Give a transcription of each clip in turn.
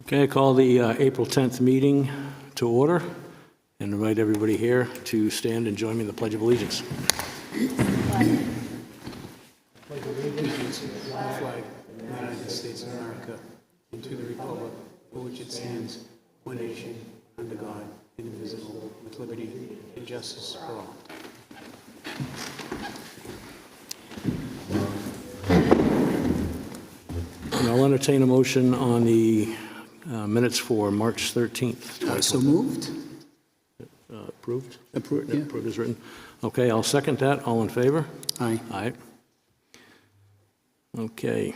Okay, I call the April 10th meeting to order and invite everybody here to stand and join me in the Pledge of Allegiance. Pledge of allegiance to the flag of the United States of America and to the republic for which it stands, one nation, under God, indivisible, with liberty and justice for all. And I'll entertain a motion on the minutes for March 13th. So moved? Approved? Approved, yeah. Approved is written. Okay, I'll second that. All in favor? Aye. Aye. Okay.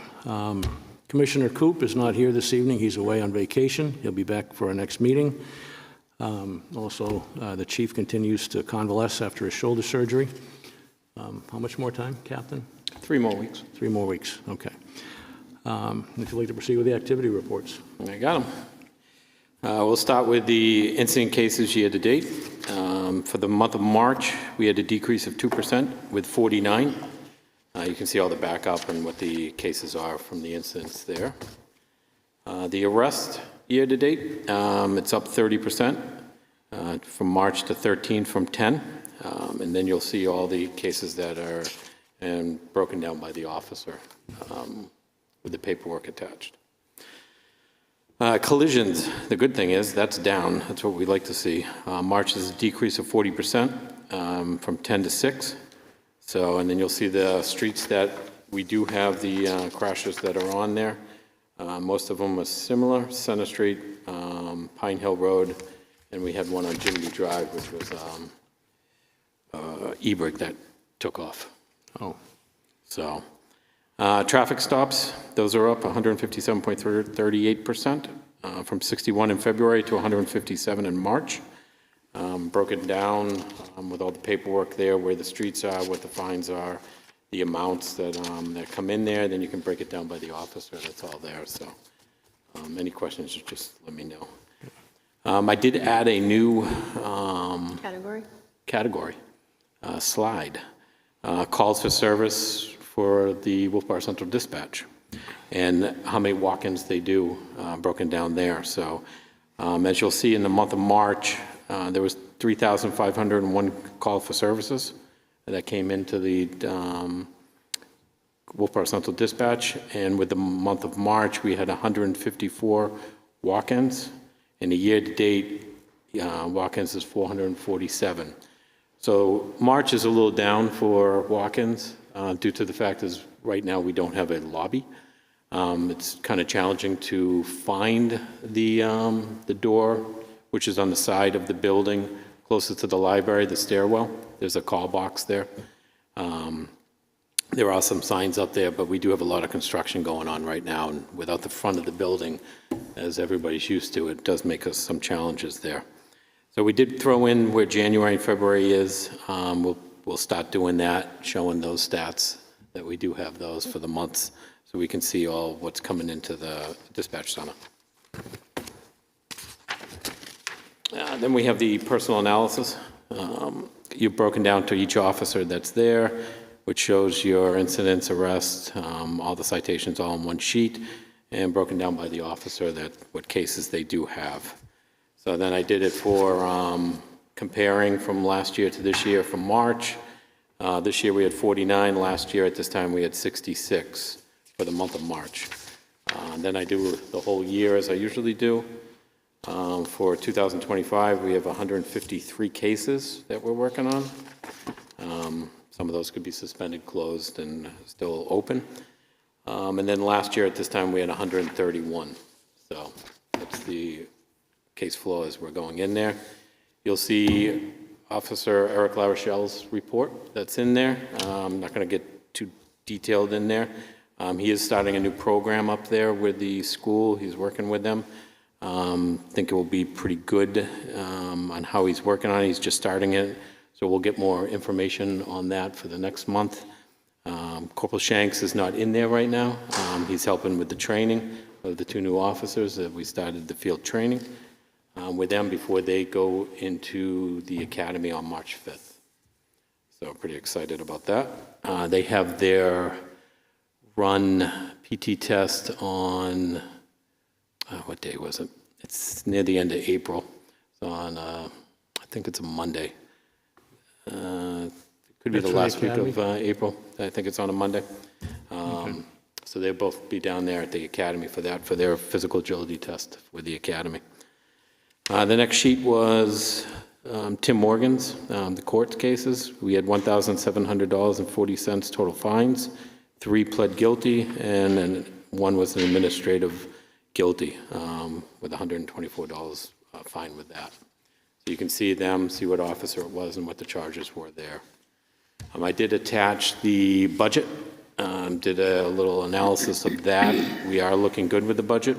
Commissioner Coop is not here this evening. He's away on vacation. He'll be back for our next meeting. Also, the chief continues to convalesce after his shoulder surgery. How much more time, Captain? 3 more weeks. 3 more weeks. Okay. If you'd like to proceed with the activity reports. I got them. We'll start with the incident cases year to date. For the month of March, we had a decrease of 2% with 49. You can see all the backup and what the cases are from the incidents there. The arrest year to date, it's up 30% from March to 13 from 10. And then you'll see all the cases that are broken down by the officer with the paperwork attached. Collisions, the good thing is that's down. That's what we like to see. March is a decrease of 40% from 10 to 6. So, and then you'll see the streets that we do have the crashes that are on there. Most of them are similar: Center Street, Pine Hill Road, and we had one on Jimmy Drive, which was e-brake that took off. Oh. So, traffic stops, those are up 157.38% from 61 in February to 157 in March. Broke it down with all the paperwork there, where the streets are, what the fines are, the amounts that come in there. Then you can break it down by the officer. That's all there. So, any questions, just let me know. I did add a new category slide. Calls for service for the Wolfeboro Central Dispatch, and how many walk-ins they do, broken down there. So, as you'll see in the month of March, there was 3,501 call for services that came into the Wolfeboro Central Dispatch, and with the month of March, we had 154 walk-ins, and the year-to-date walk-ins is 447. So March is a little down for walk-ins due to the fact is right now we don't have a lobby. It's kind of challenging to find the door, which is on the side of the building closest to the library, the stairwell. There's a call box there. There are some signs up there, but we do have a lot of construction going on right now, and without the front of the building, as everybody's used to, it does make us some challenges there. So we did throw in where January and February is. We'll start doing that, showing those stats that we do have those for the months, so we can see all what's coming into the dispatch center. Then we have the personal analysis. You've broken down to each officer that's there, which shows your incidents, arrests, all the citations all on one sheet, and broken down by the officer that what cases they do have. So then I did it for comparing from last year to this year from March. This year we had 49. Last year at this time we had 66 for the month of March. Then I do the whole year as I usually do. For 2025, we have 153 cases that we're working on. Some of those could be suspended, closed, and still open. And then last year at this time, we had 131. So that's the case flow as we're going in there. You'll see Officer Eric LaRochelle's report that's in there. I'm not going to get too detailed in there. He is starting a new program up there with the school. He's working with them. I think it will be pretty good on how he's working on it. He's just starting it, so we'll get more information on that for the next month. Corporal Shanks is not in there right now. He's helping with the training of the 2 new officers that we started the field training with them before they go into the academy on March 5th. So pretty excited about that. They have their run PT test on what day was it? It's near the end of April. It's on, I think it's a Monday. It could be That's the for the last week of Academy? April. I think it's on a Monday. So they'll both be down there at the Academy for that, for their physical agility test with the Academy. The next sheet was Tim Morgan's, the court cases. We had $1,700.40 total fines. 3 pled guilty, and then 1 was an administrative guilty with $124 fine with that. So you can see them, see what officer it was and what the charges were there. I did attach the budget, did a little analysis of that. We are looking good with the budget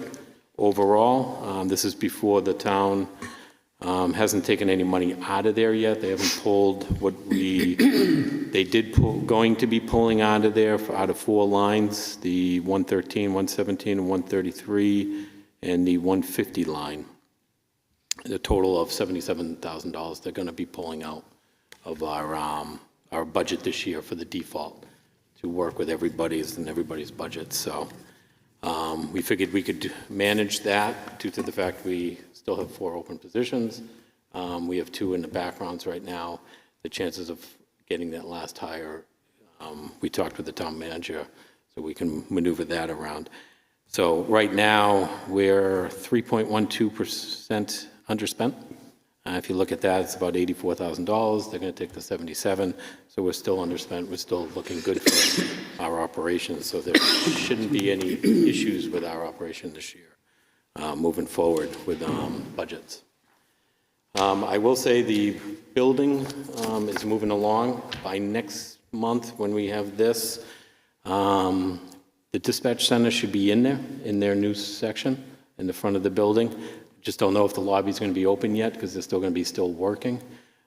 overall. This is before the town hasn't taken any money out of there yet. They haven't pulled what they did pull, going to be pulling out of there out of 4 lines, the 113, 117, and 133, and the 150 line. A total of $77,000 they're going to be pulling out of our budget this year for the default to work with everybody's budget. So we figured we could manage that due to the fact we still have 4 open positions. We have 2 in the backgrounds right now. The chances of getting that last hire, we talked with the town manager, so we can maneuver that around. So right now, we're 3.12% underspent. If you look at that, it's about $84,000. They're going to take the 77, so we're still underspent. We're still looking good for our operations, so there shouldn't be any issues with our operation this year moving forward with budgets. I will say the building is moving along. By next month, when we have this, the dispatch center should be in their new section in the front of the building. Just don't know if the lobby's going to be open yet because they're still going to be working.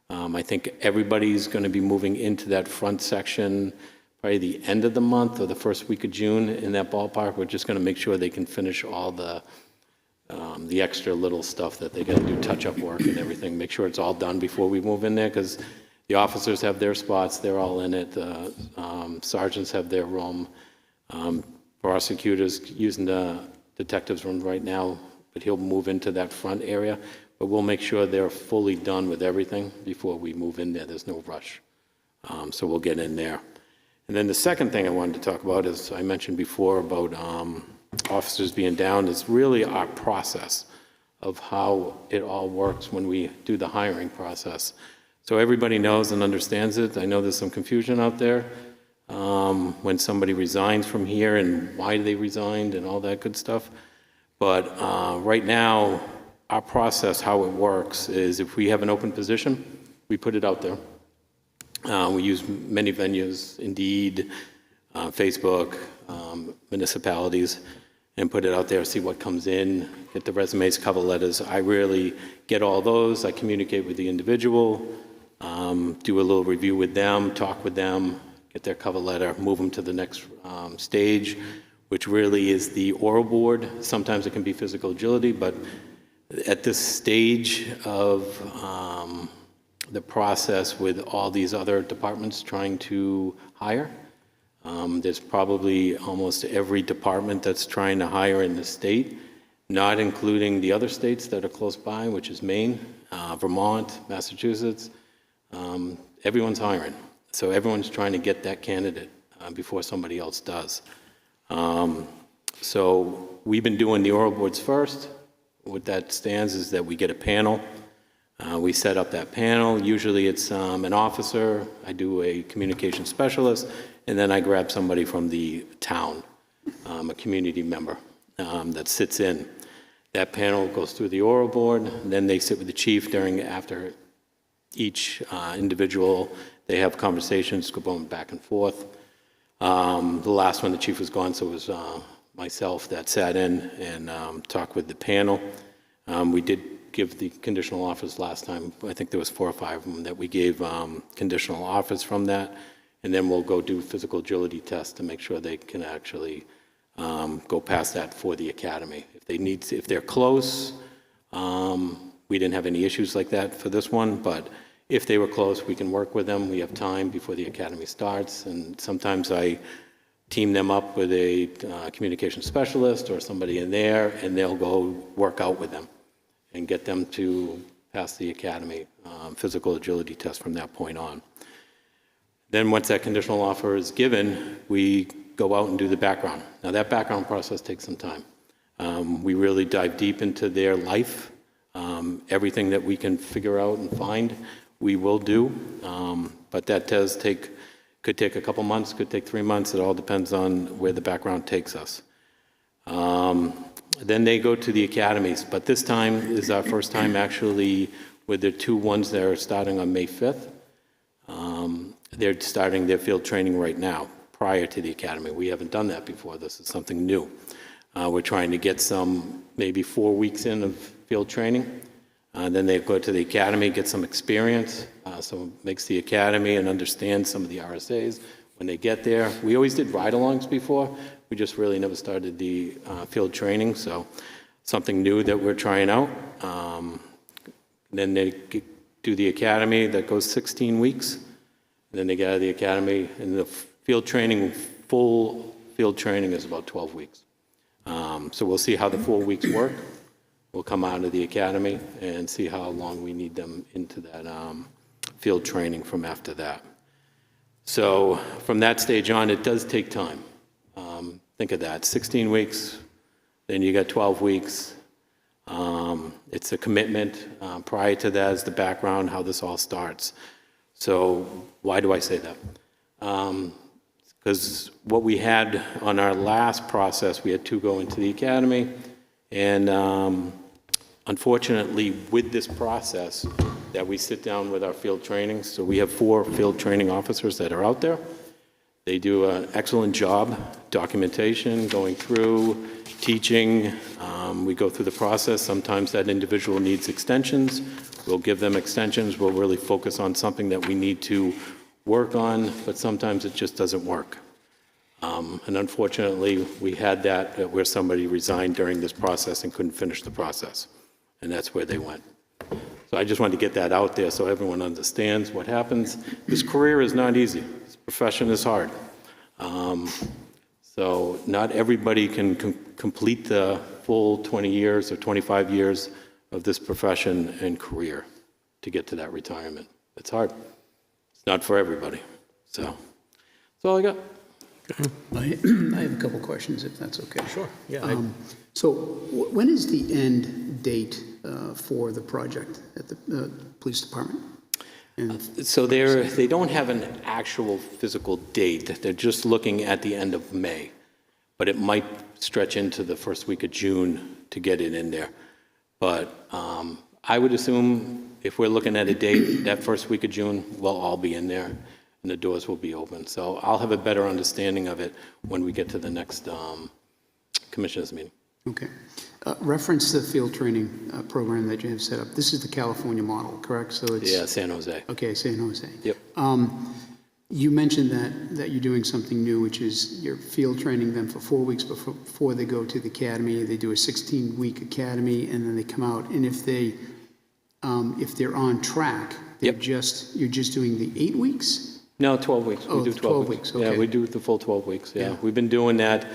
I think everybody's going to be moving into that front section probably the end of the month or the first week of June in that ballpark. We're just going to make sure they can finish all the extra little stuff that they got to do, touch-up work and everything. Make sure it's all done before we move in there because the officers have their spots. They're all in it. The sergeants have their room. Prosecutors using the detective's room right now, but he'll move into that front area. But we'll make sure they're fully done with everything before we move in there. There's no rush. So we'll get in there. And then the second thing I wanted to talk about is I mentioned before about officers being down is really our process of how it all works when we do the hiring process. So everybody knows and understands it. I know there's some confusion out there when somebody resigns from here and why they resigned and all that good stuff. But right now, our process, how it works, is if we have an open position, we put it out there. We use many venues, Indeed, Facebook, municipalities, and put it out there, see what comes in, get the resumes, cover letters. I rarely get all those. I communicate with the individual, do a little review with them, talk with them, get their cover letter, move them to the next stage, which really is the oral board. Sometimes it can be physical agility, but at this stage of the process with all these other departments trying to hire, there's probably almost every department that's trying to hire in the state, not including the other states that are close by, which is Maine, Vermont, Massachusetts. Everyone's hiring. So everyone's trying to get that candidate before somebody else does. So we've been doing the oral boards first. What that stands is that we get a panel. We set up that panel. Usually it's an officer. I do a communication specialist, and then I grab somebody from the town, a community member that sits in. That panel goes through the oral board, and then they sit with the chief after each individual. They have conversations, going back and forth. The last one, the chief was gone, so it was myself that sat in and talked with the panel. We did give the conditional offers last time. I think there was 4 or 5 of them that we gave conditional offers from that. And then we'll go do physical agility tests to make sure they can actually go past that for the academy. If they're close, we didn't have any issues like that for this one, but if they were close, we can work with them. We have time before the academy starts, and sometimes I team them up with a communication specialist or somebody in there, and they'll go work out with them and get them to pass the academy physical agility test from that point on. Then once that conditional offer is given, we go out and do the background. Now that background process takes some time. We really dive deep into their life. Everything that we can figure out and find, we will do. But that could take a couple months, could take 3 months. It all depends on where the background takes us. Then they go to the academies, but this time is our first time actually with the 2 ones that are starting on May 5th. They're starting their field training right now, prior to the academy. We haven't done that before. This is something new. We're trying to get some, maybe 4 weeks in of field training. Then they go to the academy, get some experience, so it makes the academy and understand some of the RSAs when they get there. We always did ride-alongs before. We just really never started the field training, so something new that we're trying out. Then they do the academy, that goes 16 weeks. Then they get out of the academy, and the field training, full field training is about 12 weeks. So we'll see how the 4 weeks work. We'll come out of the academy and see how long we need them into that field training from after that. So from that stage on, it does take time. Think of that, 16 weeks, then you got 12 weeks. It's a commitment. Prior to that is the background, how this all starts. So why do I say that? Because what we had on our last process, we had 2 go into the academy, and unfortunately, with this process, that we sit down with our field training, so we have 4 field training officers that are out there. They do an excellent job, documentation, going through, teaching. We go through the process. Sometimes that individual needs extensions. We'll give them extensions. We'll really focus on something that we need to work on, but sometimes it just doesn't work. And unfortunately, we had that where somebody resigned during this process and couldn't finish the process, and that's where they went. So I just wanted to get that out there so everyone understands what happens. This career is not easy. This profession is hard. So not everybody can complete the full 20 years or 25 years of this profession and career to get to that retirement. It's hard. It's not for everybody. So that's all I got. I have a couple questions, if that's okay. Sure, yeah. So when is the end date for the project at the police department? And So they don't have an actual physical date. They're just looking at the end of May. But it might stretch into the first week of June to get it in there. But I would assume if we're looking at a date, that first week of June, we'll all be in there and the doors will be open. So I'll have a better understanding of it when we get to the next commissioners meeting. Okay. Reference the field training program that you have set up. This is the California model, correct? So it's Yeah, San Jose. Okay, San Jose. Yep. You mentioned that you're doing something new, which is you're field training them for 4 weeks before they go to the academy. They do a 16-week academy, and then they come out. And if they're on track, you're just doing the 8 weeks. No, 12 weeks. Oh, We do 12 weeks. okay. Yeah, we do the full 12 weeks, yeah. Yeah. We've been doing that.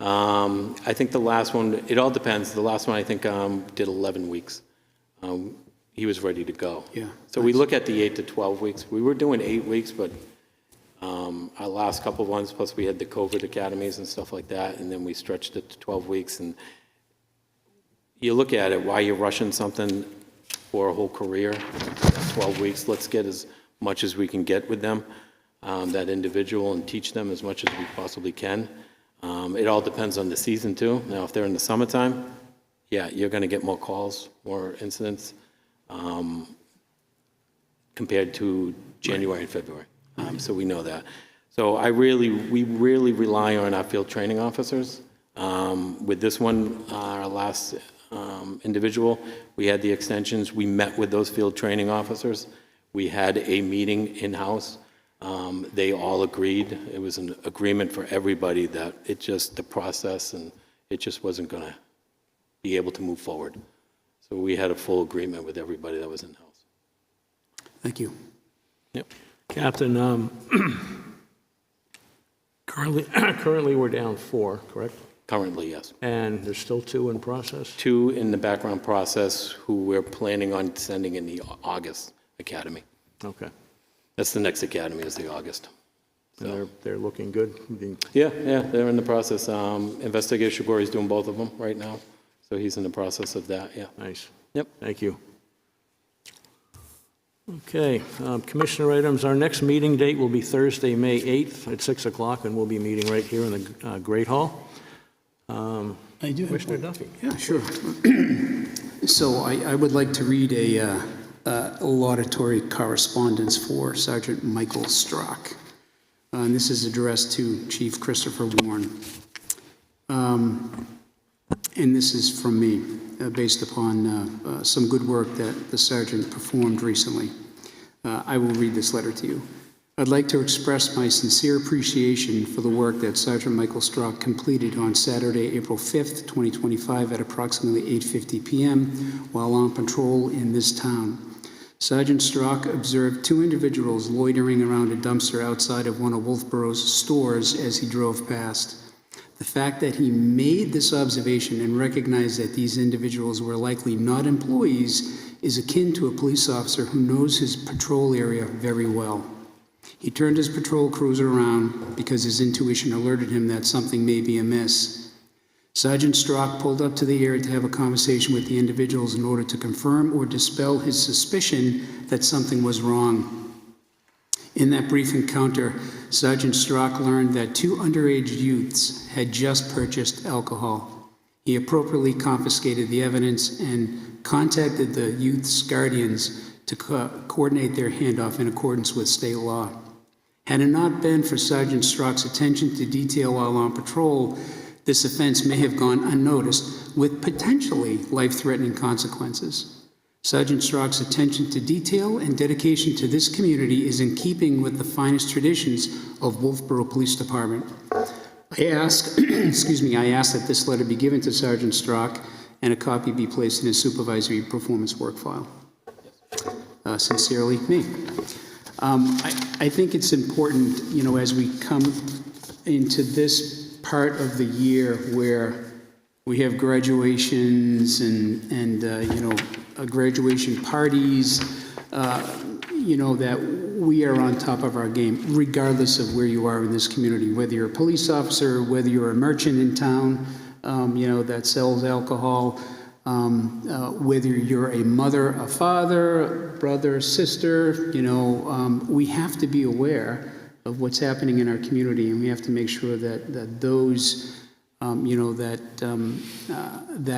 I think the last one, it all depends. The last one, I think, did 11 weeks. He was ready to go. Yeah, So we look at the 8 to 12 weeks. We were doing 8 weeks, but our last couple of ones, plus we had the COVID academies and stuff like that, and then we stretched it to 12 weeks. And you look at it, why you're rushing something for a whole career, 12 weeks, let's get as much as we can get with them, that individual, and teach them as much as we possibly can. It all depends on the season too. Now, if they're in the summertime, yeah, you're going to get more calls, more incidents compared to January and February. So we know that. So we really rely on our field training officers. With this one, our last individual, we had the extensions. We met with those field training officers. We had a meeting in-house. They all agreed. It was an agreement for everybody that the process, and it just wasn't going to be able to move forward. So we had a full agreement with everybody that was in-house. Thank you. Yep. Captain, Currently, we're down 4, correct? Currently, yes. And there's still 2 in process? 2 in the background process who we're planning on sending in the August academy. Okay. That's the next academy, is the August. And they're looking good? Yeah, they're in the process. Investigator Shigori is doing both of them right now, so he's in the process of that, yeah. Nice. Yep. Thank you. Okay, Commissioner items. Our next meeting date will be Thursday, May 8th at 6 o'clock, and we'll be meeting right here in the Great Hall. I do have Commissioner one. Duffy. Yeah, sure. So I would like to read a laudatory correspondence for Sergeant Michael Strock. And this is addressed to Chief Christopher Warren. And this is from me, based upon some good work that the sergeant performed recently. I will read this letter to you. I'd like to express my sincere appreciation for the work that Sergeant Michael Strock completed on Saturday, April 5th, 2025 at approximately 8:50 p.m. while on patrol in this town. Sergeant Strock observed 2 individuals loitering around a dumpster outside of one of Wolfeboro's stores as he drove past. The fact that he made this observation and recognized that these individuals were likely not employees is akin to a police officer who knows his patrol area very well. He turned his patrol cruiser around because his intuition alerted him that something may be amiss. Sergeant Strock pulled up to the area to have a conversation with the individuals in order to confirm or dispel his suspicion that something was wrong. In that brief encounter, Sergeant Strock learned that 2 underage youths had just purchased alcohol. He appropriately confiscated the evidence and contacted the youth's guardians to coordinate their handoff in accordance with state law. Had it not been for Sergeant Strock's attention to detail while on patrol, this offense may have gone unnoticed with potentially life-threatening consequences. Sergeant Strock's attention to detail and dedication to this community is in keeping with the finest traditions of Wolfeboro Police Department. I ask, I ask that this letter be given to Sergeant Strock and a copy be placed in his supervisory performance work file. Sincerely, me. I think it's important, as we come into this part of the year where we have graduations and graduation parties, that we are on top of our game, regardless of where you are in this community, whether you're a police officer, whether you're a merchant in town, that sells alcohol, whether you're a mother, a father, brother, sister, we have to be aware of what's happening in our community, and we have to make sure that those, that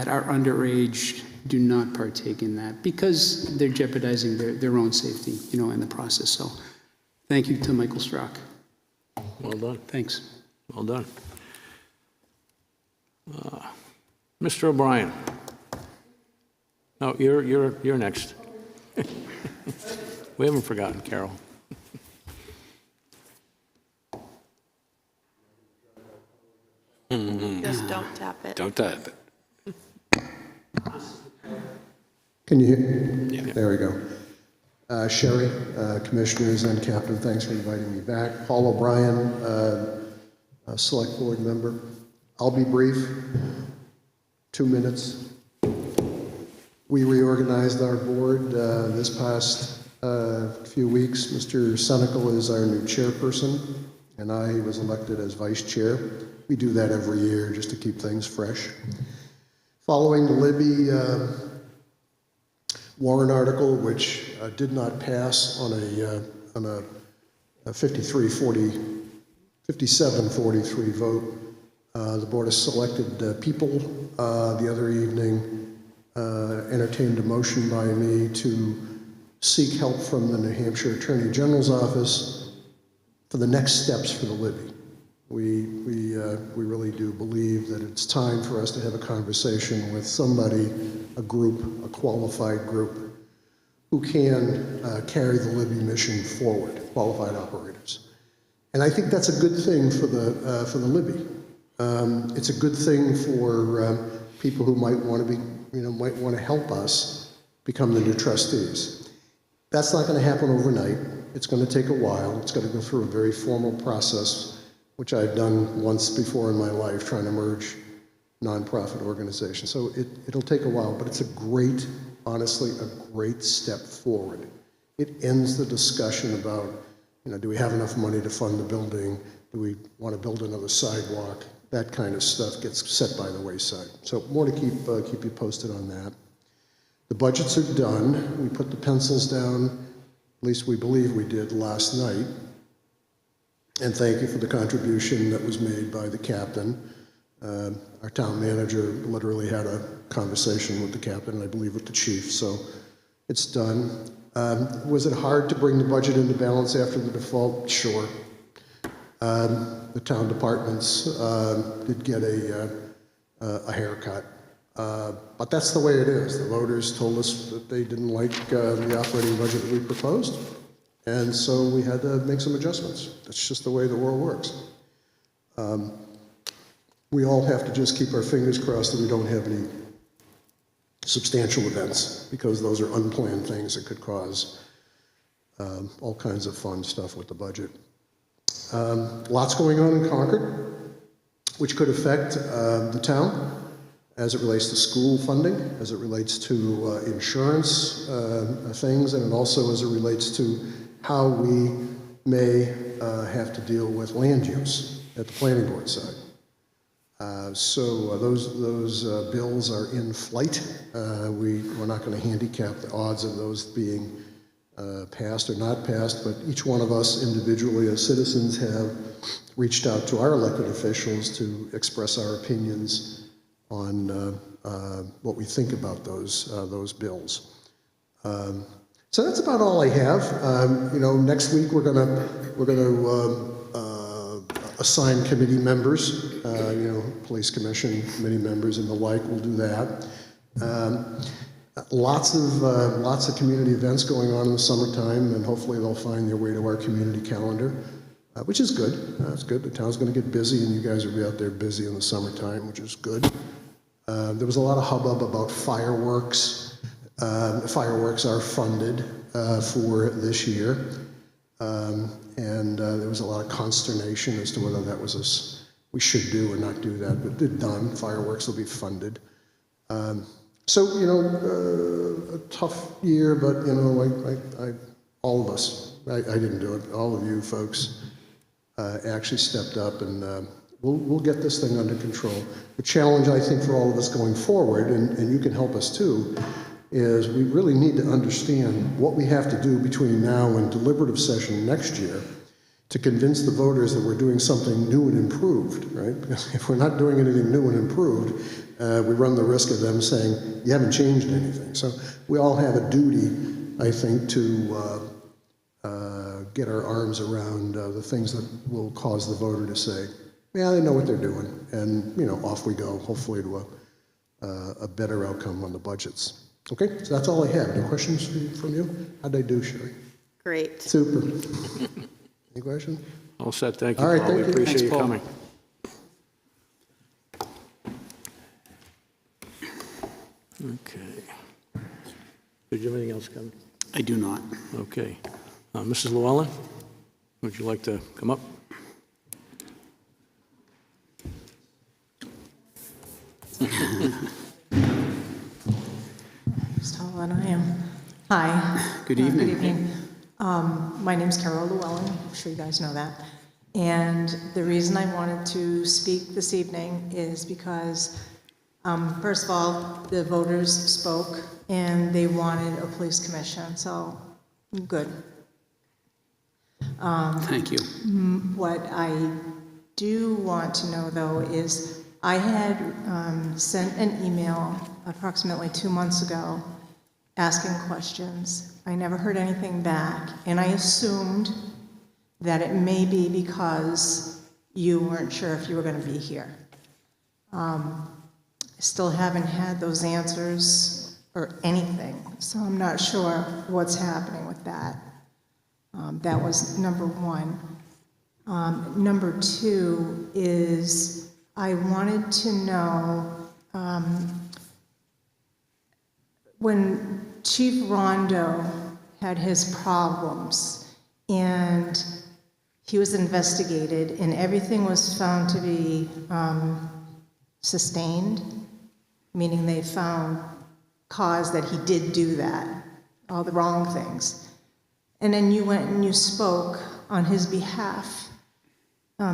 are underage do not partake in that, because they're jeopardizing their own safety, in the process. So thank you to Michael Strock. Well done. Thanks. Well done. Mr. O'Brien. No, you're next. We haven't forgotten Carol. Just don't tap it. Don't tap it. Can you hear? Yeah. There we go. Sherry, commissioners, and Captain, thanks for inviting me back. Paul O'Brien, a select board member. I'll be brief. 2 minutes. We reorganized our board this past few weeks. Mr. Senecal is our new chairperson, and I was elected as vice chair. We do that every year just to keep things fresh. Following the Libby Warren article, which did not pass on a 57-43 vote, the board of selected people the other evening entertained a motion by me to seek help from the New Hampshire Attorney General's office for the next steps for the Libby. We really do believe that it's time for us to have a conversation with somebody, a group, a qualified group, who can carry the Libby mission forward, qualified operators. And I think that's a good thing for the Libby. It's a good thing for people who might want to be, might want to help us become the new trustees. That's not going to happen overnight. It's going to take a while. It's got to go through a very formal process. which I've done once before in my life, trying to merge nonprofit organizations. So it'll take a while, but it's a great, honestly, a great step forward. It ends the discussion about, do we have enough money to fund the building? Do we want to build another sidewalk? That kind of stuff gets set by the wayside. So more to keep you posted on that. The budgets are done. We put the pencils down, at least we believe we did last night. And thank you for the contribution that was made by the captain. Our town manager literally had a conversation with the captain, and I believe with the chief, so it's done. Was it hard to bring the budget into balance after the default? Sure. The town departments did get a haircut, but that's the way it is. The voters told us that they didn't like the operating budget that we proposed, and so we had to make some adjustments. That's just the way the world works. We all have to just keep our fingers crossed that we don't have any substantial events, because those are unplanned things that could cause all kinds of fun stuff with the budget. Lots going on in Concord, which could affect the town as it relates to school funding, as it relates to insurance things, and also as it relates to how we may have to deal with land use at the planning board side. So those bills are in flight. We're not going to handicap the odds of those being passed or not passed, but each one of us individually as citizens have reached out to our elected officials to express our opinions on what we think about those bills. So that's about all I have. Next week we're gonna assign committee members, police commission committee members and the like. We'll do that. Lots of community events going on in the summertime, and hopefully they'll find their way to our community calendar, which is good. That's good. The town's going to get busy, and you guys will be out there busy in the summertime, which is good. There was a lot of hubbub about fireworks. Fireworks are funded for this year, and there was a lot of consternation as to whether that was we should do or not do that, but they're done. Fireworks will be funded. So, a tough year, but, all of us, I didn't do it, all of you folks actually stepped up, and we'll get this thing under control. The challenge, I think, for all of us going forward, and you can help us too, is we really need to understand what we have to do between now and deliberative session next year to convince the voters that we're doing something new and improved, right? Because if we're not doing anything new and improved, we run the risk of them saying, you haven't changed anything. So we all have a duty, I think, to get our arms around the things that will cause the voter to say, yeah, they know what they're doing. And, off we go, hopefully to a better outcome on the budgets. Okay, so that's all I have. Any questions from you? How'd I do, Sherry? Great. Super. Any questions? All set, thank you, All right, Paul. We thank you. appreciate you Thanks, Paul. coming. Okay. Did you have anything else coming? I do not. Okay. Mrs. Llewellyn, would you like to come up? Just taller than I am. Hi. Good evening. Good evening. My name's Carol Llewellyn. I'm sure you guys know that. And the reason I wanted to speak this evening is because, first of all, the voters spoke and they wanted a police commission, so good. Thank you. What I do want to know, though, is I had sent an email approximately 2 months ago asking questions. I never heard anything back, and I assumed that it may be because you weren't sure if you were going to be here. I still haven't had those answers or anything, so I'm not sure what's happening with that. That was number one. Number two is I wanted to know when Chief Rondo had his problems and he was investigated, and everything was found to be sustained, meaning they found cause that he did do that, all the wrong things. And then you went and you spoke on his behalf,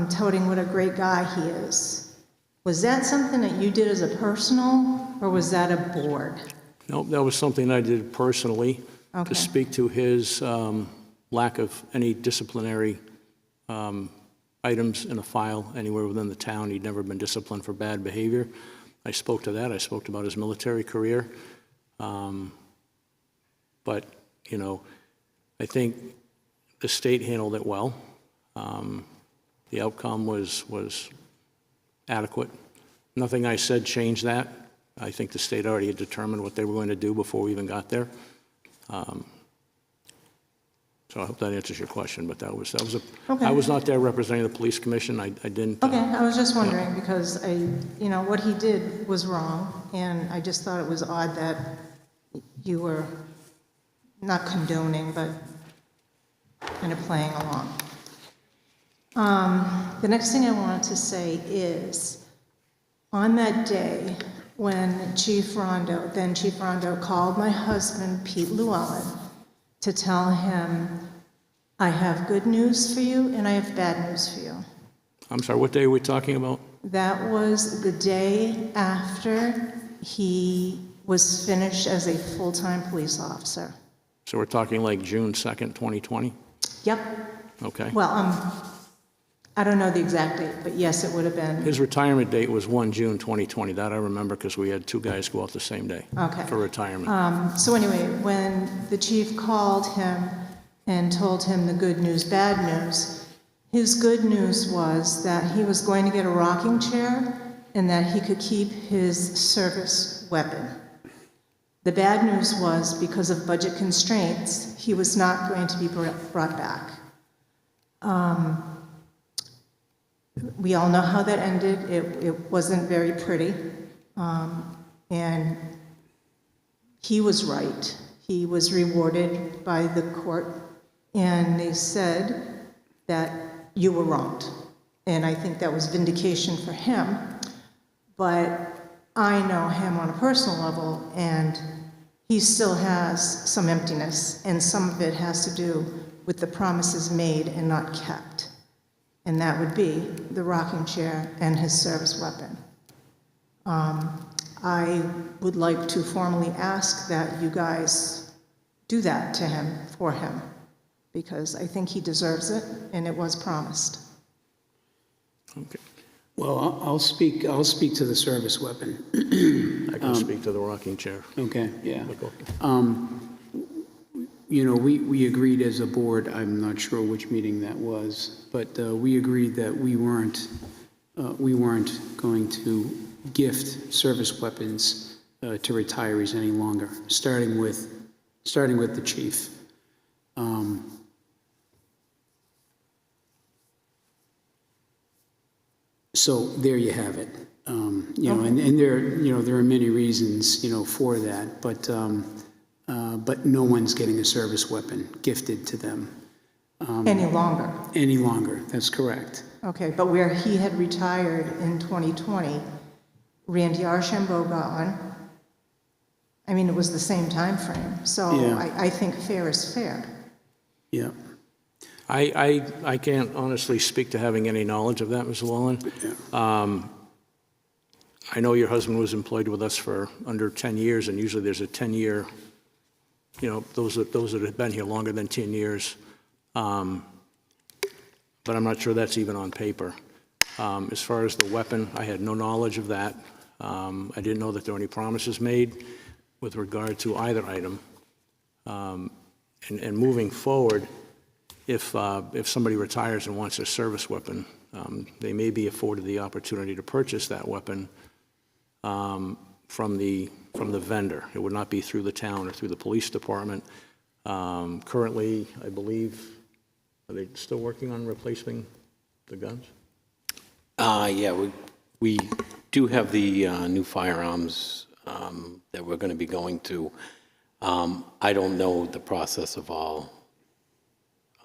touting what a great guy he is. Was that something that you did as a personal, or was that a board? Nope, that was something I did personally Okay. to speak to his lack of any disciplinary items in a file anywhere within the town. He'd never been disciplined for bad behavior. I spoke to that. I spoke about his military career. But, you know, I think the state handled it well. The outcome was adequate. Nothing I said changed that. I think the state already had determined what they were going to do before we even got there. So I hope that answers your question, but that was Okay. I was not there representing the police commission. I didn't. Okay, I was just wondering, because what he did was wrong, and I just thought it was odd that you were not condoning, but kind of playing along. The next thing I wanted to say is, on that day, when then Chief Rondo called my husband, Pete Llewellyn, to tell him, I have good news for you and I have bad news for you. I'm sorry, what day are we talking about? That was the day after he was finished as a full-time police officer. So we're talking like June 2nd, 2020? Yep. Okay. Well, I don't know the exact date, but yes, it would have been. His retirement date was 1 June 2020. That I remember because we had two guys go out the same day Okay. for retirement. So anyway, when the chief called him and told him the good news, bad news, his good news was that he was going to get a rocking chair and that he could keep his service weapon. The bad news was, because of budget constraints, he was not going to be brought back. We all know how that ended. It wasn't very pretty. And he was right. He was rewarded by the court, and they said that you were wronged. And I think that was vindication for him. But I know him on a personal level, and he still has some emptiness, and some of it has to do with the promises made and not kept. And that would be the rocking chair and his service weapon. I would like to formally ask that you guys do that to him, for him, because I think he deserves it, and it was promised. Okay. Well, I'll speak to the service weapon. I can speak to the rocking chair. Okay, yeah. Michael. We agreed as a board, I'm not sure which meeting that was, but we agreed that we weren't going to gift service weapons to retirees any longer, starting with the chief. So there you have it. And there are many reasons, for that, but no one's getting a service weapon gifted to them. Any longer? Any longer, that's correct. Okay, but where he had retired in 2020, Randy Archambault got one. I mean, it was the same time frame, so Yeah. I think fair is fair. Yeah. I can't honestly speak to having any knowledge of that, Ms. Llewellyn. I know your husband was employed with us for under 10 years, and usually there's a 10-year, those that have been here longer than 10 years. But I'm not sure that's even on paper. As far as the weapon, I had no knowledge of that. I didn't know that there were any promises made with regard to either item. And moving forward, if somebody retires and wants a service weapon, they may be afforded the opportunity to purchase that weapon from the vendor. It would not be through the town or through the police department. Currently, I believe, are they still working on replacing the guns? Yeah, we do have the new firearms that we're going to be going to. I don't know the process of all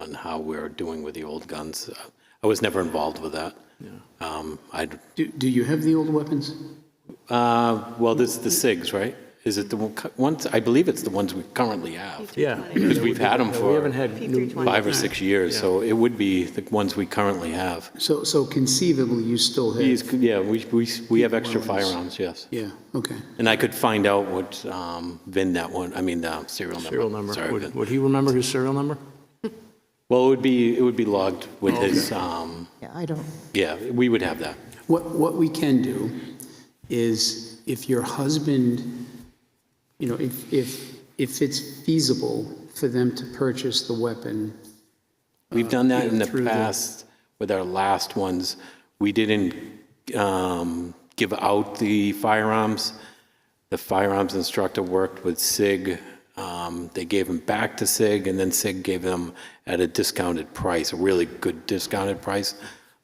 on how we're doing with the old guns. I was never involved with that. Do you have the old weapons? Well, this is the SIGs, right? Is it the ones, I believe it's the ones we currently have. Yeah. Because we've had them We for haven't had new, 5 or 6 years, so it would be the ones we currently have. So conceivably, you still have? Yeah, we have extra firearms, yes. Yeah, okay. And I could find out what VIN that one, I mean, serial number. serial number. Sorry, VIN. Would he remember his serial number? Well, it would be logged with his, Yeah, I don't, yeah, we would have that. What we can do is if your husband, you know, if it's feasible for them to purchase the weapon. We've done that in the through the- past with our last ones. We didn't give out the firearms. The firearms instructor worked with SIG. They gave them back to SIG, and then SIG gave them at a discounted price, a really good discounted price.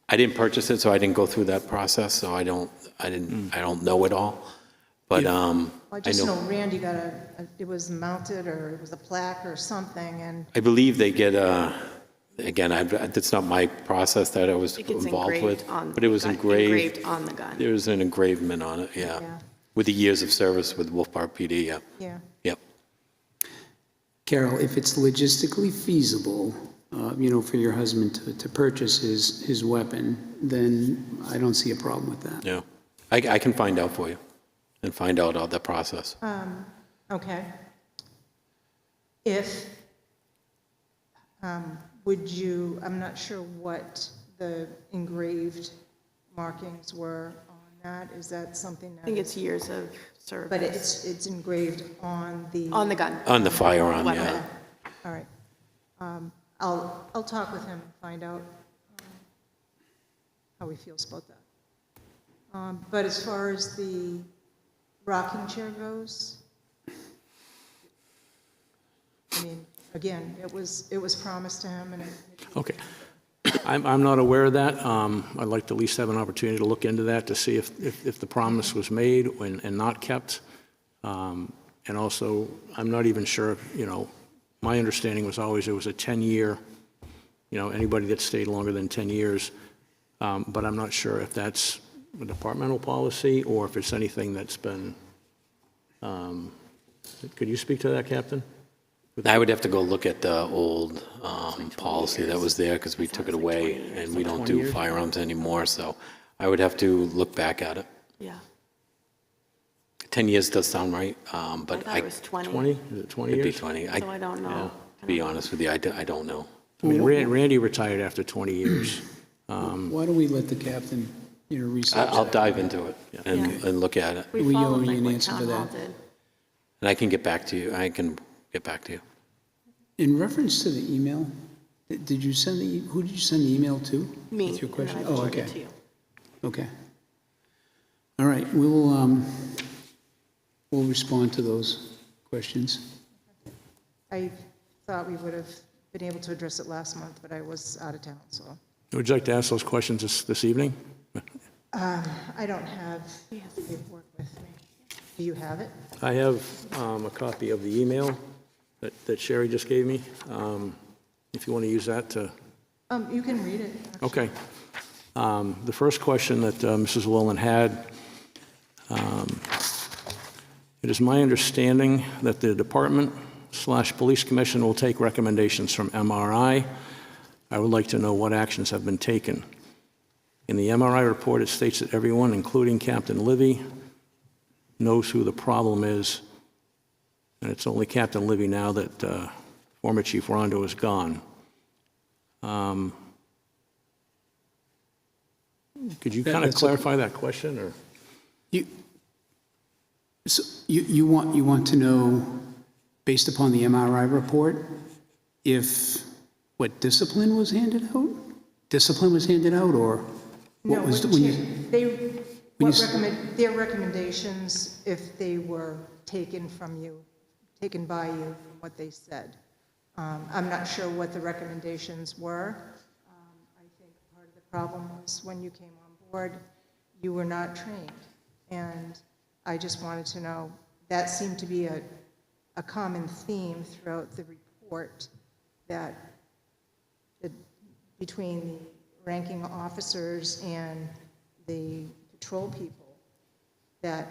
I didn't purchase it, so I didn't go through that process, so I don't know it all. But I I just know know, Randy got it was mounted, or it was a plaque or something, and I believe they get again, that's not my process that I was It gets involved with, engraved on. but it was engraved. on the gun. There's an engravement on it, yeah. Yeah. With the years of service with Wolfeboro PD, yeah. yeah. Yep. Carol, if it's logistically feasible, you know, for your husband to purchase his weapon, then I don't see a problem with that. Yeah. I can find out for you and find out all the process. Okay. If, would you, I'm not sure what the engraved markings were on that. Is that something I think that, it's years of service. but it's engraved on the? On the gun. On the firearm, Weapon. yeah. All right. I'll talk with him and find out how he feels about that. But as far as the rocking chair goes, I mean, again, it was promised to him, and Okay. I'm not aware of that. I'd like to at least have an opportunity to look into that to see if the promise was made and not kept. And also, I'm not even sure, you know, my understanding was always it was a 10-year, you know, anybody that stayed longer than 10 years. But I'm not sure if that's a departmental policy or if it's anything that's been, could you speak to that, Captain? I would have to go look at the old policy that was there because we took it away and we don't 20 do years? firearms anymore, so I would have to look back at it. Yeah. 10 years does sound right, I but thought it was 20. 20? Is it 20 Could be years? 20. So I don't know. To be honest with you, I don't know. I mean, Randy retired after 20 years. Why don't we let the captain, you know, research I'll that? dive into it and look at it. We We followed owe you like an what answer for town hall that. did. And I can get back to you. I can get back to you. In reference to the email, did you send who did you send the email to? Me, With your and then question? I Oh, forwarded okay. it to you. Okay. All right, we'll respond to those questions. I thought we would have been able to address it last month, but I was out of town, so. Would you like to ask those questions this evening? I don't have the paperwork with me. Do you have it? I have a copy of the email that Sherry just gave me, if you want to use that to, You can read it. actually. okay. The first question that Mrs. Llewellyn had, it is my understanding that the department/police commission will take recommendations from MRI. I would like to know what actions have been taken. In the MRI report, it states that everyone, including Captain Livy, knows who the problem is, and it's only Captain Livy now that former Chief Rondo is gone. Could you kind of That's a- clarify that question, or? You want to know, based upon the MRI report, if what discipline was handed out? Discipline was handed out, or what No, was, what when cha- you, they, when what you s- recommend, their recommendations, if they were taken from you, taken by you, from what they said. I'm not sure what the recommendations were. I think part of the problem was when you came on board, you were not trained. And I just wanted to know, that seemed to be a common theme throughout the report, that between the ranking officers and the patrol people, that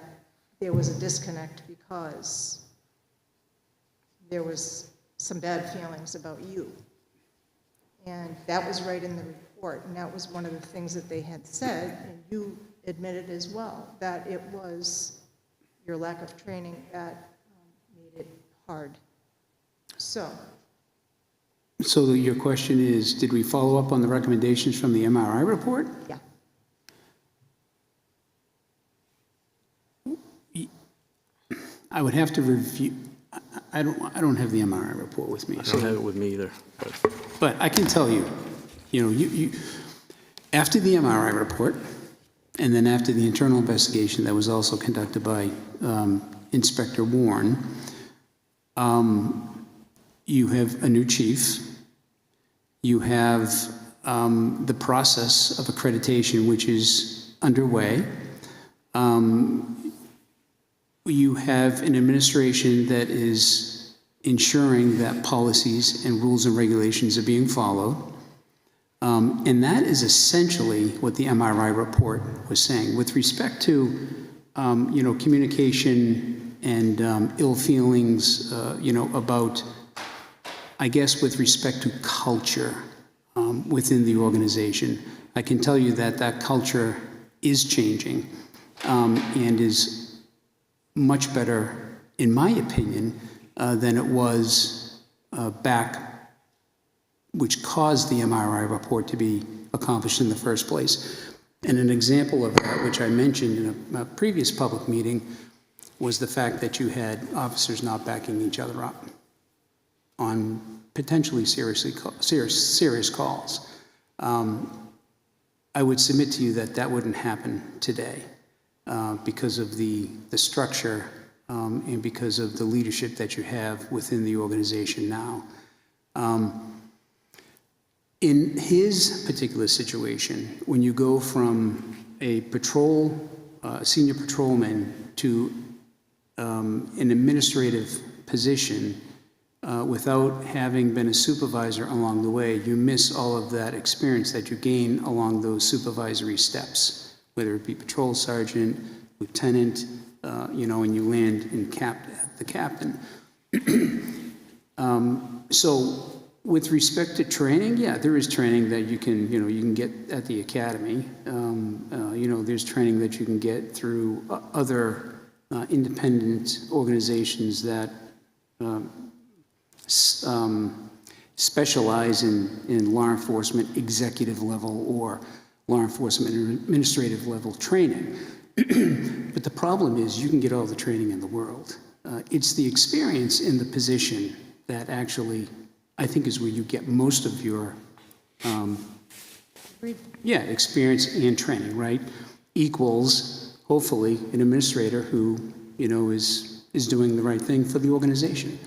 there was a disconnect because there was some bad feelings about you. And that was right in the report, and that was one of the things that they had said, and you admitted as well, that it was your lack of training that made it hard. So, your question is, did we follow up on the recommendations from the MRI report? yeah. I would have to review, I don't have the MRI report with me. I don't have it with me either. But I can tell you, you after the MRI report, and then after the internal investigation that was also conducted by Inspector Warren, you have a new chief. You have the process of accreditation, which is underway. You have an administration that is ensuring that policies and rules and regulations are being followed. And that is essentially what the MRI report was saying. With respect to, communication and ill feelings, about, I guess, with respect to culture within the organization, I can tell you that that culture is changing and is much better, in my opinion, than it was back, which caused the MRI report to be accomplished in the first place. And an example of that, which I mentioned in a previous public meeting, was the fact that you had officers not backing each other up on potentially serious calls. I would submit to you that that wouldn't happen today because of the structure and because of the leadership that you have within the organization now. In his particular situation, when you go from a senior patrolman to an administrative position without having been a supervisor along the way, you miss all of that experience that you gain along those supervisory steps, whether it be patrol sergeant, lieutenant, and you land in the captain. So with respect to training, yeah, there is training that you can get at the academy. There's training that you can get through other independent organizations that specialize in law enforcement executive level or law enforcement administrative level training. But the problem is you can get all the training in the world. It's the experience in the position that actually, I think, is where you get most of your experience and training, right? Equals, hopefully, an administrator who, is doing the right thing for the organization.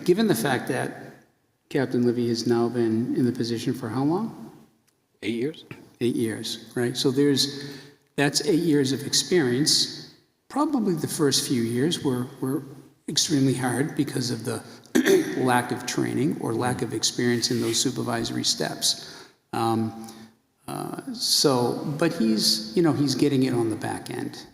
Given the fact that Captain Livy has now been in the position for how long? 8 years? 8 years, right? So that's 8 years of experience. Probably the first few years were extremely hard because of the lack of training or lack of experience in those supervisory steps. But he's getting it on the back end.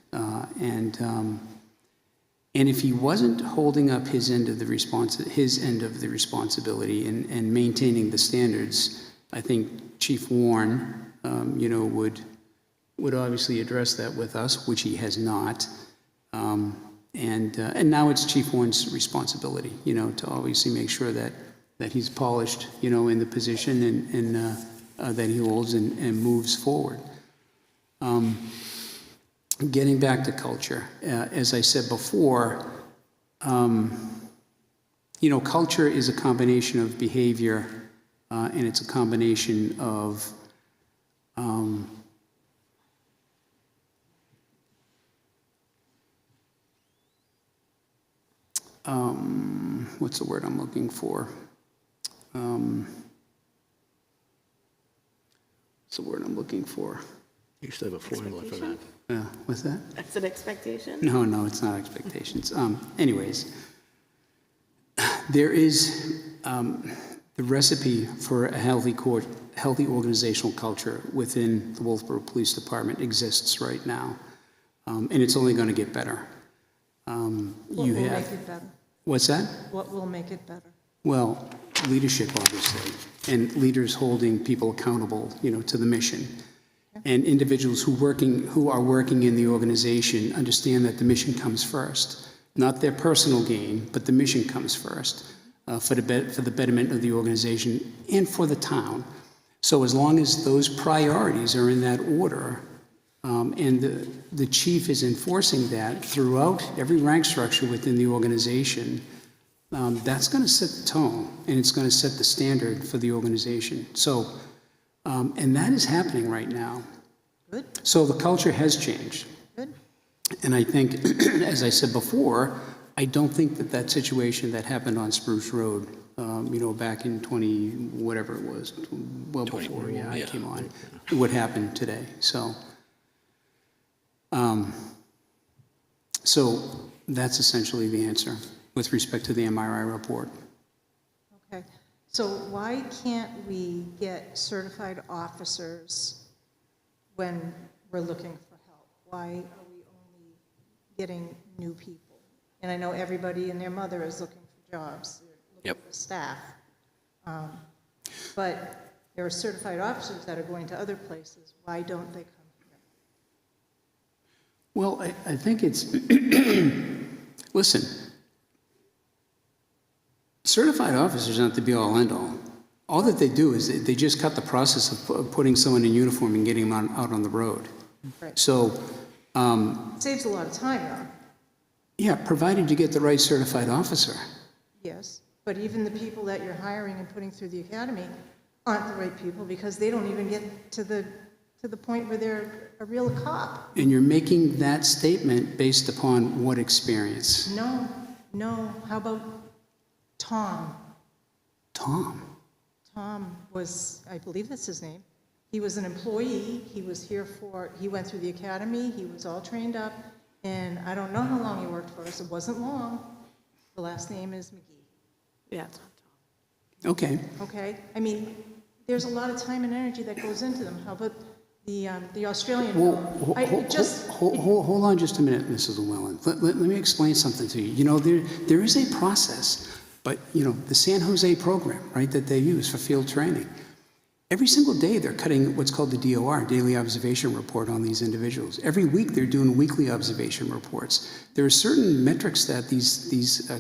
And if he wasn't holding up his end of the responsibility and maintaining the standards, I think Chief Warren, would obviously address that with us, which he has not. And now it's Chief Warren's responsibility, to obviously make sure that he's polished, in the position and that he holds and moves forward. Getting back to culture, as I said before, culture is a combination of behavior, and it's a combination of what's the word I'm looking for? You used to have a formula for that. What's that? That's an expectation? No, it's not anyways, there is, the the recipe for a healthy organizational culture within the Wolfeboro Police Department exists right now, and it's only going to get better. What You will have, make it better? what's that? What will make it better? Well, leadership, obviously, and leaders holding people accountable, to the mission. And individuals who are working in the organization understand that the mission comes first. Not their personal gain, but the mission comes first for the betterment of the organization and for the town. So as long as those priorities are in that order, and the chief is enforcing that throughout every rank structure within the organization, that's going to set the tone, and it's going to set the standard for the organization. So, and that is happening right now. Good, So the culture has changed. good. And I think, as I said before, I don't think that situation that happened on Spruce Road, back in 20, whatever it was, well before, I came on, would happen today. So, so that's essentially the answer with respect to the MRI report. Okay, so why can't we get certified officers when we're looking for help? Why are we only getting new people? And I know everybody and their mother is looking for jobs, they're looking for staff. But there are certified officers that are going to other places. Why don't they come here? Well, I think it's, listen, certified officers aren't the be-all, end-all. All that they do is they just cut the process of putting someone in uniform and getting them out on the road. Right. So, Saves a lot of time, though. yeah, provided you get the right certified officer. Yes, but even the people that you're hiring and putting through the academy aren't the right people because they don't even get to the point where they're a real cop. And you're making that statement based upon what experience? No, how about Tom? Tom. Tom was, I believe that's his name. He was an employee, he went through the academy, he was all trained up, and I don't know how long he worked for us, it wasn't long. The last name is McGee. Yeah, it's not Tom. Okay. Okay, I mean, there's a lot of time and energy that goes into them. How about the Australian fellow? Hold on just a minute, Mrs. Llewellyn. Let me explain something to you. There is a process, but, the San Jose program, right, that they use for field training, every single day they're cutting what's called the DOR, Daily Observation Report, on these individuals. Every week they're doing weekly observation reports. There are certain metrics that these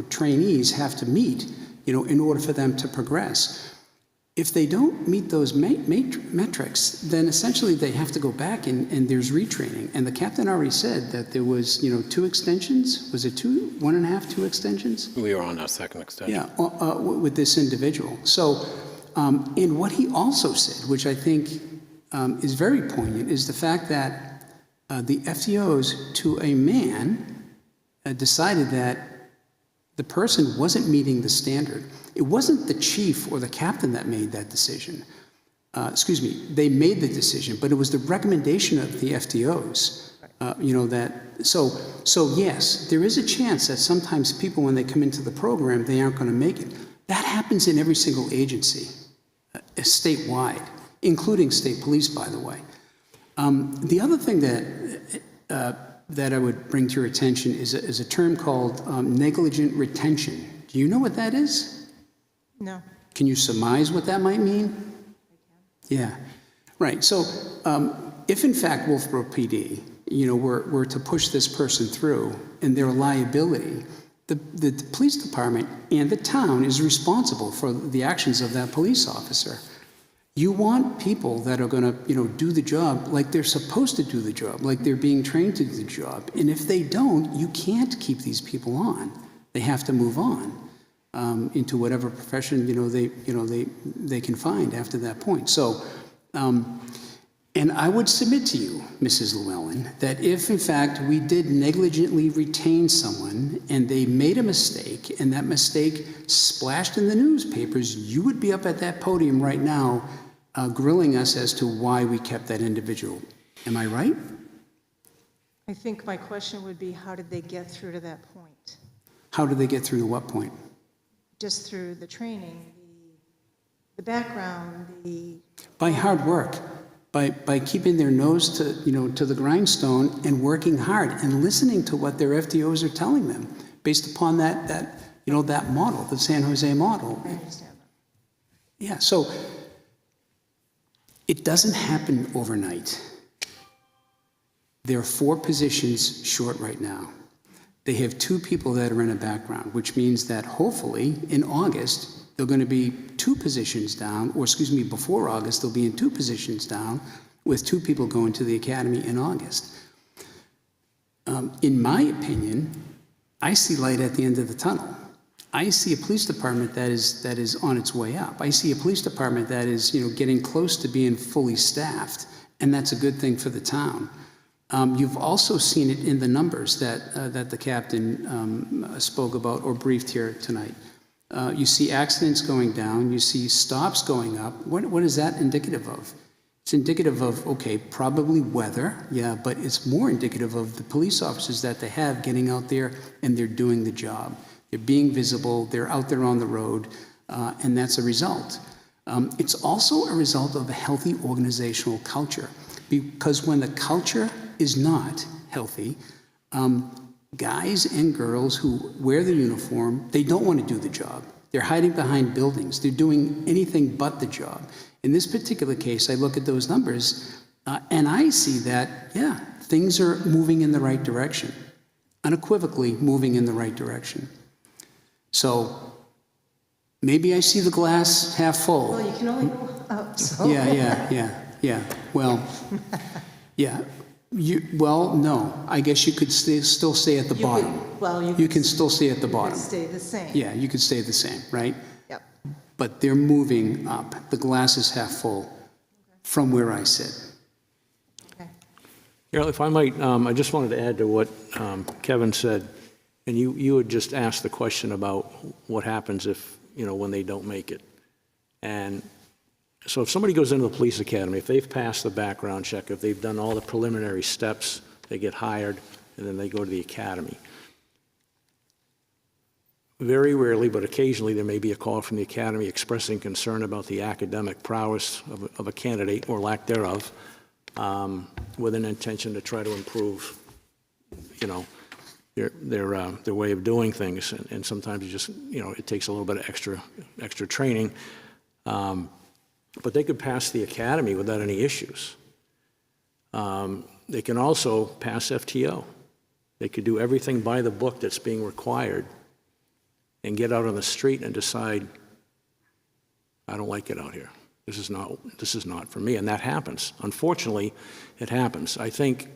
trainees have to meet, in order for them to progress. If they don't meet those metrics, then essentially they have to go back and there's retraining. And the captain already said that there was, 2 extensions. Was it 2, 1.5, 2 extensions? We were on our second extension. Yeah, with this individual. So, and what he also said, which I think is very poignant, is the fact that the FTOs, to a man, decided that the person wasn't meeting the standard. It wasn't the chief or the captain that made that decision. They made the decision, but it was the recommendation of the FTOs. So yes, there is a chance that sometimes people, when they come into the program, they aren't going to make it. That happens in every single agency, statewide, including state police, by the way. The other thing that I would bring to your attention is a term called negligent retention. Do you know what that is? No. Can you surmise what that might mean? Yeah, right. So if in fact Wolfeboro PD, were to push this person through and their liability, the police department and the town is responsible for the actions of that police officer. You want people that are going to, do the job like they're supposed to do the job, like they're being trained to do the job. And if they don't, you can't keep these people on. They have to move on into whatever profession, they can find after that point. So, and I would submit to you, Mrs. Llewellyn, that if in fact we did negligently retain someone and they made a mistake and that mistake splashed in the newspapers, you would be up at that podium right now grilling us as to why we kept that individual. Am I right? I think my question would be, how did they get through to that point? How did they get through to what point? Just through the training, the background, the, By hard work, by keeping their nose to, to the grindstone and working hard and listening to what their FTOs are telling them based upon that model, the San Jose model. I understand that. Yeah, so it doesn't happen overnight. There are 4 positions short right now. They have 2 people that are in a background, which means that hopefully in August, they're going to be 2 positions down, or excuse me, before August, they'll be in 2 positions down with 2 people going to the academy in August. In my opinion, I see light at the end of the tunnel. I see a police department that is on its way up. I see a police department that is, getting close to being fully staffed, and that's a good thing for the town. You've also seen it in the numbers that the captain spoke about or briefed here tonight. You see accidents going down, you see stops going up. What is that indicative of? It's indicative of, okay, probably weather, yeah, but it's more indicative of the police officers that they have getting out there and they're doing the job. They're being visible, they're out there on the road, and that's a result. It's also a result of a healthy organizational culture, because when the culture is not healthy, guys and girls who wear the uniform, they don't want to do the job. They're hiding behind buildings. They're doing anything but the job. In this particular case, I look at those numbers, and I see that, yeah, things are moving in the right direction, unequivocally moving in the right direction. So maybe I see the glass half full. Well, you can only go up, so. Yeah. Well, yeah. Well, no. I guess you could still stay at the bottom. You can still stay at the bottom. Stay the same. Yeah, you could stay the same, right? Yep. But they're moving up. The glass is half full from where I sit. Okay. Carol, if I might, I just wanted to add to what Kevin said. And you had just asked the question about what happens if, when they don't make it. And so if somebody goes into the police academy, if they've passed the background check, if they've done all the preliminary steps, they get hired, and then they go to the academy. Very rarely, but occasionally, there may be a call from the academy expressing concern about the academic prowess of a candidate, or lack thereof, with an intention to try to improve, their way of doing things, and sometimes you just, it takes a little bit of extra training, but they could pass the academy without any issues. They can also pass FTO. They could do everything by the book that's being required, and get out on the street and decide, I don't like it out here. This is not for me, and that happens. Unfortunately, it happens. I think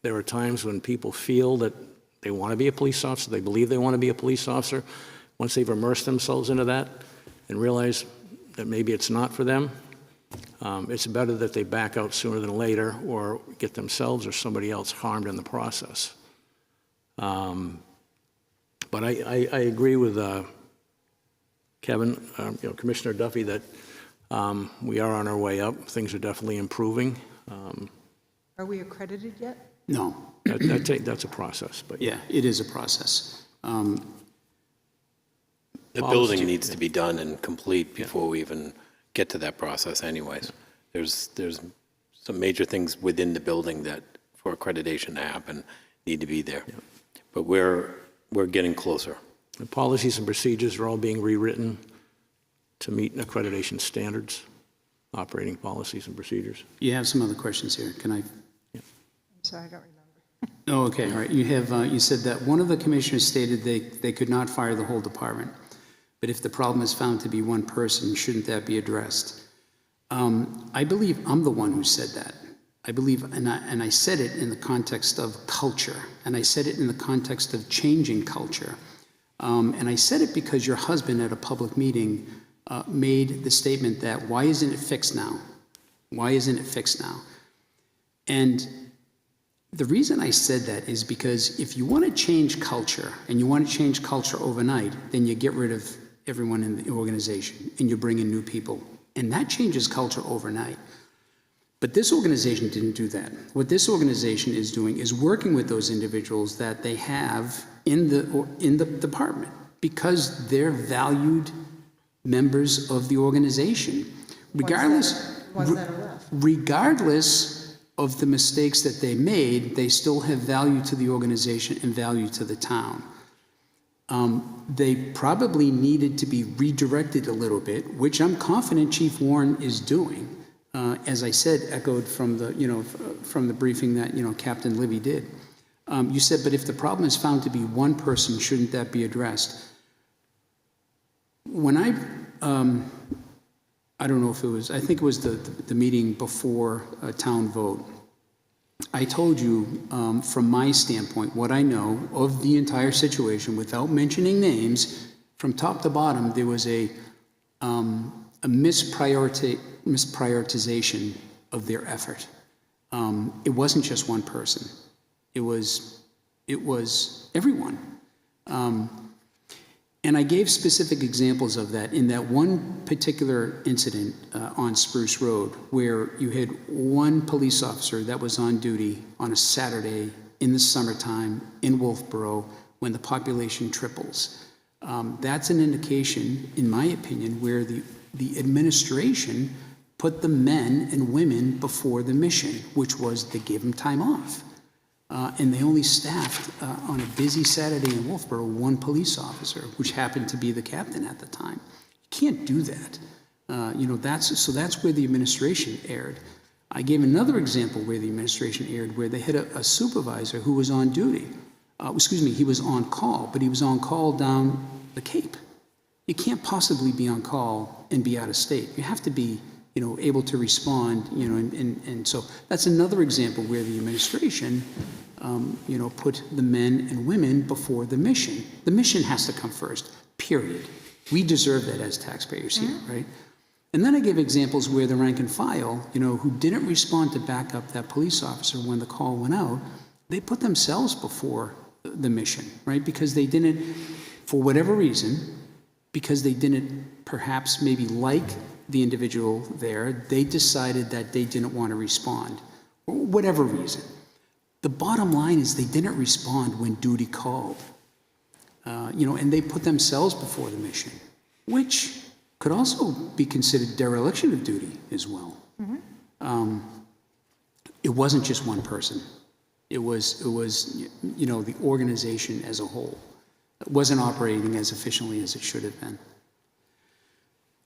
there are times when people feel that they want to be a police officer, they believe they want to be a police officer. Once they've immersed themselves into that and realize that maybe it's not for them, it's better that they back out sooner than later or get themselves or somebody else harmed in the process. But I agree with Kevin, Commissioner Duffy, that we are on our way up. Things are definitely improving. Are we accredited yet? No. That's a process, but Yeah, it is a process. The building needs to be done and complete before we even get to that process anyways. There's some major things within the building that, for accreditation to happen, need to be there. Yeah. But we're getting closer. the policies and procedures are all being rewritten to meet accreditation standards, operating policies and procedures. You have some other questions here. Can I? I'm sorry, I don't remember. Oh, okay, all right. You have, you said that one of the commissioners stated they could not fire the whole department, but if the problem is found to be one person, shouldn't that be addressed? I believe I'm the one who said that. I believe, and I said it in the context of culture, and I said it in the context of changing culture. And I said it because your husband at a public meeting made the statement that, why isn't it fixed now? Why isn't it fixed now? And the reason I said that is because if you want to change culture, and you want to change culture overnight, then you get rid of everyone in the organization, and you bring in new people. And that changes culture overnight. But this organization didn't do that. What this organization is doing is working with those individuals that they have in the department, because they're valued members of the organization, regardless of the mistakes that they made. They still have value to the organization and value to the town. They probably needed to be redirected a little bit, which I'm confident Chief Warren is doing. As I said, echoed from the briefing that Captain Libby did. You said, but if the problem is found to be one person, shouldn't that be addressed? When I don't know if it was, I think it was the meeting before a town vote. I told you, from my standpoint, what I know of the entire situation, without mentioning names, from top to bottom, there was a misprioritization of their effort. It wasn't just one person. It was everyone. And I gave specific examples of that in that one particular incident on Spruce Road, where you had one police officer that was on duty on a Saturday in the summertime in Wolfeboro when the population triples. That's an indication, in my opinion, where the administration put the men and women before the mission, which was to give them time off. And they only staffed on a busy Saturday in Wolfeboro one police officer, which happened to be the captain at the time. You can't do that. That's where the administration erred. I gave another example where the administration erred, where they had a supervisor who was on duty. He was on call, but he was on call down the Cape. You can't possibly be on call and be out of state. You have to be, able to respond, and so that's another example where the administration, put the men and women before the mission. The mission has to come first, period. We deserve that as taxpayers here, right? And then I gave examples where the rank and file, who didn't respond to back up that police officer when the call went out, they put themselves before the mission, right? Because they didn't, for whatever reason, because they didn't perhaps maybe like the individual there, they decided that they didn't want to respond, for whatever reason. The bottom line is they didn't respond when duty called, and they put themselves before the mission, which could also be considered dereliction of duty as well. Mm-hmm. It wasn't just one person. It was the organization as a whole. It wasn't operating as efficiently as it should have been.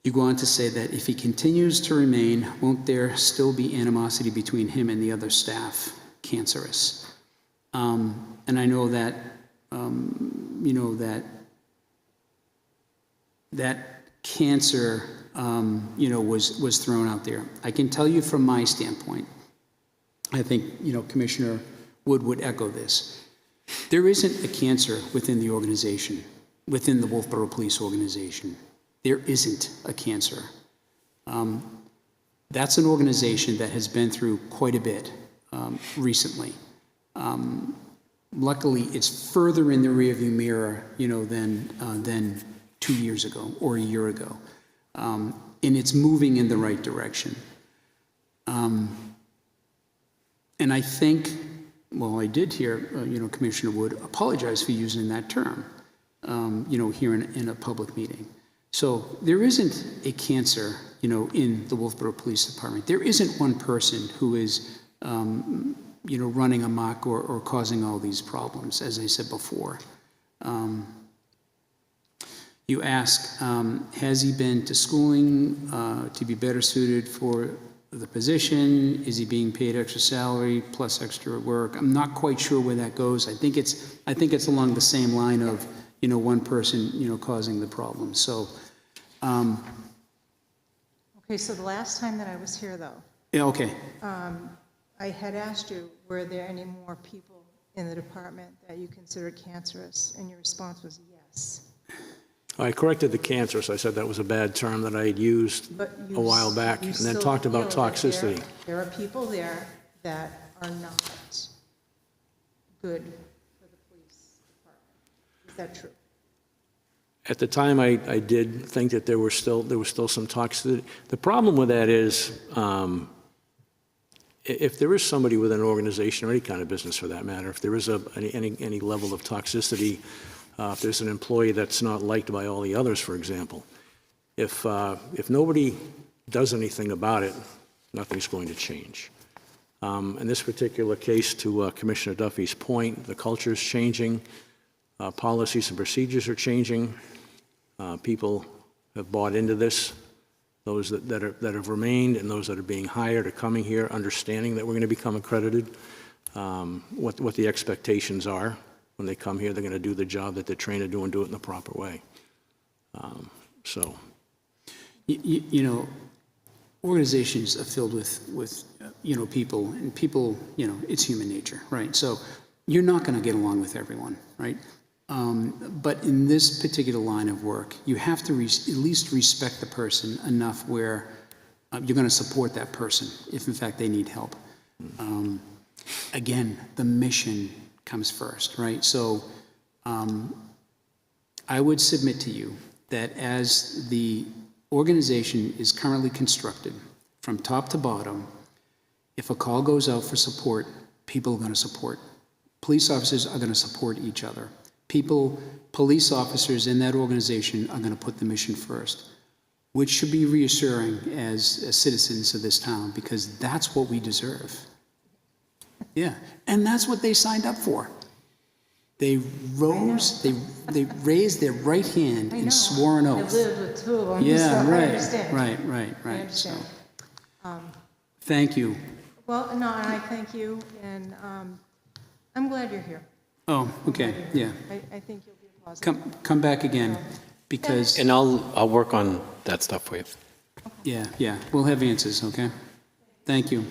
You go on to say that if he continues to remain, won't there still be animosity between him and the other staff? Cancerous. And I know that, that cancer, was thrown out there. I can tell you from my standpoint, I think, Commissioner Wood would echo this. There isn't a cancer within the organization, within the Wolfeboro Police Organization. There isn't a cancer. That's an organization that has been through quite a bit recently. Luckily, it's further in the rearview mirror, than 2 years ago or a year ago, and it's moving in the right direction. And I think, well, I did hear, Commissioner Wood apologize for using that term, here in a public meeting. So there isn't a cancer, in the Wolfeboro Police Department. There isn't one person who is, running amok or causing all these problems, as I said before. You ask, has he been to schooling to be better suited for the position? Is he being paid extra salary plus extra work? I'm not quite sure where that goes. I think it's along the same line of, one person, causing the problem. So, Okay, so the last time that I was here, though, yeah, okay. I had asked you, were there any more people in the department that you considered cancerous? And your response was yes. I corrected the cancerous. I said that was a bad term that I had used a while back, and then talked about toxicity. There are people there that are not good for the police department. Is that true? At the time, I did think that there was still some toxicity. The problem with that is, if there is somebody within an organization or any kind of business for that matter, if there is any level of toxicity, if there's an employee that's not liked by all the others, for example, if nobody does anything about it, nothing's going to change. In this particular case, to Commissioner Duffy's point, the culture is changing, policies and procedures are changing. People have bought into this. Those that have remained and those that are being hired are coming here, understanding that we're going to become accredited. What the expectations are when they come here, they're going to do the job that they're trained to do and do it in the proper way. So. You know, organizations are filled with people, and people, it's human nature, right? So you're not going to get along with everyone, right? But in this particular line of work, you have to at least respect the person enough where you're going to support that person if, in fact, they need help. Again, the mission comes first, right? So I would submit to you that as the organization is currently constructed, from top to bottom, if a call goes out for support, people are going to support. Police officers are going to support each other. Police officers in that organization are going to put the mission first, which should be reassuring as citizens of this town, because that's what we deserve. Yeah, and that's what they signed up for. They rose, they raised their right hand and swore an oath. I lived with two of them, Yeah, so I right, understand. right. I understand. Thank you. Well, no, and I thank you, and I'm glad you're here. Oh, okay, yeah. I think you'll be a positive. Come back again, because, And I'll work on that stuff for you. yeah, we'll have answers, okay? Thank you.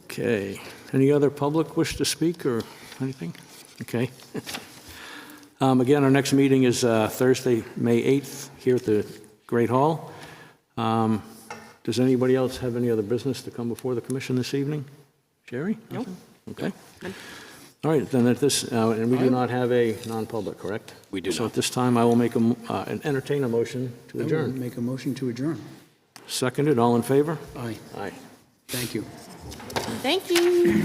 Okay. Any other public wish to speak or anything? Okay. Again, our next meeting is Thursday, May 8th, here at the Great Hall. Does anybody else have any other business to come before the commission this evening? Jerry? Nope. Okay. All right, then at this, and we do not have a non-public, correct? We do So not. at this time, I will make entertain a motion to I will adjourn. make a motion to adjourn. Seconded, all in favor? Aye, Aye. thank you. Thank you.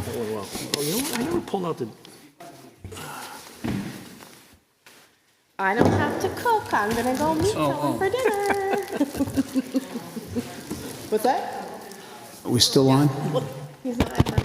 That went well. Oh, you know what? I never pulled out the, I don't have to cook. I'm gonna go meet someone for dinner. What's that? Are we still on? He's not at my